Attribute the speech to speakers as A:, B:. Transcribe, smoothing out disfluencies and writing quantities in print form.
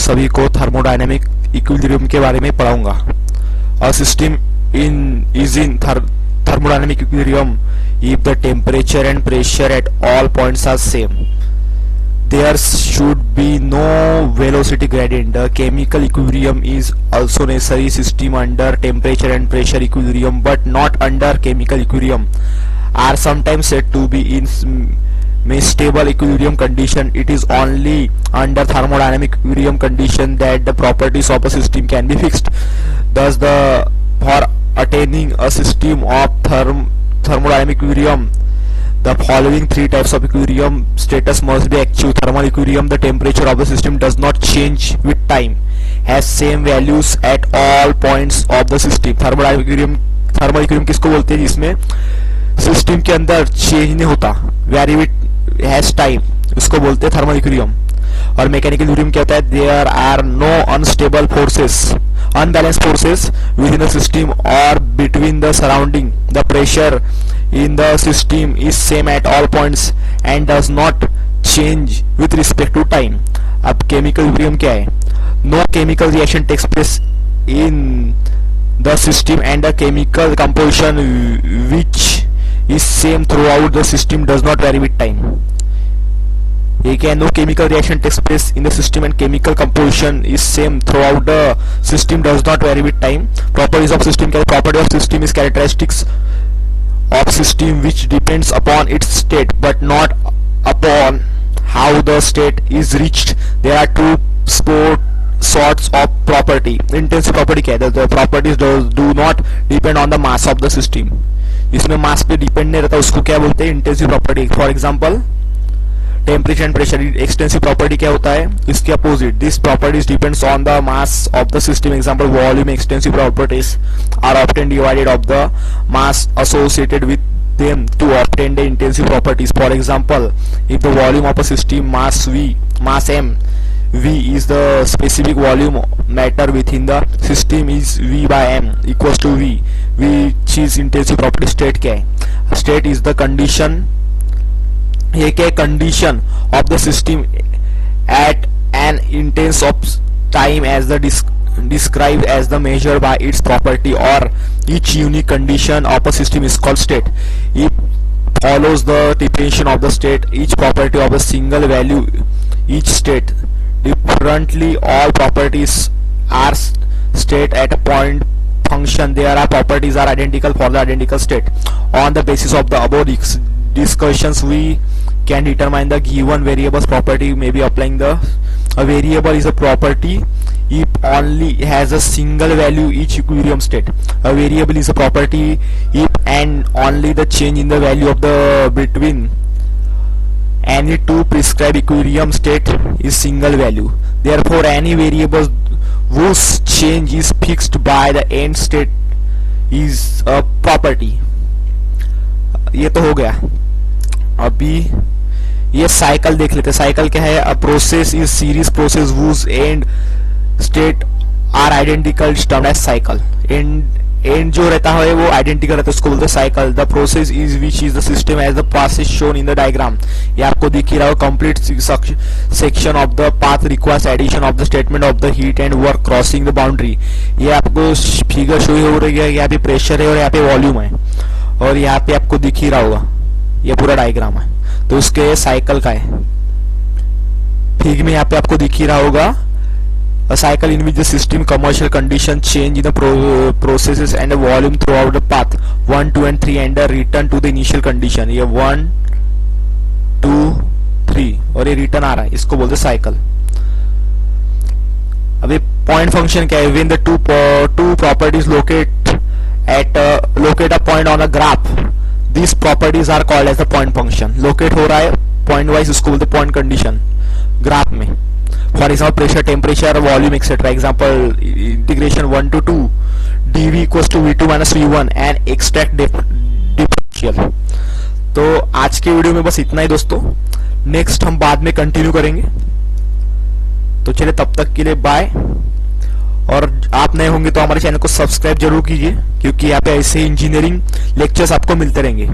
A: सभी को thermodynamic equilibrium के बारे में पढ़ाऊंगा। A system is in thermodynamic equilibrium if the temperature and pressure at all points are same. There should be no velocity gradient. The chemical equilibrium is also necessary system under temperature and pressure equilibrium, but not under chemical equilibrium are sometimes said to be in stable equilibrium condition. It is only under thermodynamic equilibrium condition that the properties of a system can be fixed. Thus, for attaining a system of thermodynamic equilibrium, the following three types of equilibrium status must be achieved. Thermal equilibrium: the temperature of the system does not change with time, has same values at all points of the system. Thermal equilibrium किसको बोलते हैं? जिसमें system के अंदर change नहीं होता, very with has time, उसको बोलते हैं थर्मल इक्विलिब्रियम। और मैकेनिकल इक्विलिब्रियम क्या होता है? There are no unstable forces, unbalanced forces within the system or between the surrounding. The pressure in the system is same at all points and does not change with respect to time. अब chemical equilibrium क्या है? No chemical reaction takes place in the system and the chemical composition which is same throughout the system does not vary with time. Again, no chemical reaction takes place in the system and chemical composition is same throughout the system does not vary with time. Properties of system: property of system is characteristics of system which depends upon its state but not upon how the state is reached. There are two sorts of property. Intensive property क्या है? The properties do not depend on the mass of the system. इसमें mass पे depend नहीं रहता, उसको क्या बोलते हैं? Intensive property. For example, temperature and pressure. Extensive property क्या होता है? इसके opposite. This properties depends on the mass of the system. Example, volume. Extensive properties are often divided of the mass associated with them to obtain the intensive properties. For example, if the volume of a system mass m, v is the specific volume matter within the system is v by m equals to v, which is intensive property. State क्या है? State is the condition, ये क्या? Condition of the system at an instant of time as the described as the measure by its property, or each unique condition of a system is called state. It follows the definition of the state, each property of a single value, each state differently. All properties are state at a point function. There are properties are identical for the identical state. On the basis of the above discussions, we can determine the given variable's property. Maybe applying the a variable is a property if only has a single value each equilibrium state. A variable is a property if and only the change in the value of the between any two prescribed equilibrium state is single value. Therefore, any variable whose change is fixed by the end state is a property. ये तो हो गया। अभी ये cycle देख लेते हैं। Cycle क्या है? A process is series process whose end state are identical is termed as cycle. And जो रहता है वो आइडेंटिकल रहता है, उसको बोलते हैं cycle. The process is which is the system as the process shown in the diagram. ये आपको दिख ही रहा हो. Complete section of the path requires addition of the statement of the heat and work crossing the boundary. ये आपको figure show हो रही है. यहाँ पे प्रेशर है और यहाँ पे वॉल्यूम है और यहाँ पे आपको दिख ही रहा होगा ये पूरा डायग्राम है. तो उसके साइकिल का है. फिग में यहाँ पे आपको दिख ही रहा होगा. A cycle in which the system commercial condition change in the processes and the volume throughout the path 1, 2 and 3 and the return to the initial condition. ये 1, 2, 3 और ये रिटर्न आ रहा है, इसको बोलते साइकिल. अभी पॉइंट फंक्शन क्या है? When the two properties locate a point on a graph, these properties are called as the point function. Locate हो रहा है पॉइंट वाइज, उसको बोलते पॉइंट कंडीशन ग्राफ में. For example, pressure, temperature, volume, etc. Example, integration 1 to 2 dv equals to v2 minus v1 and extract differential. तो आज के video में बस इतना ही दोस्तों. नेक्स्ट हम बाद में कंटिन्यू करेंगे. तो चलिए तब तक के लिए बाय. और आप नए होंगे तो हमारे चैनल को सब्सक्राइब जरूर कीजिए, क्योंकि यहाँ पे ऐसे इंजीनियरिंग लेक्चर्स आपको मिलते रहेंगे.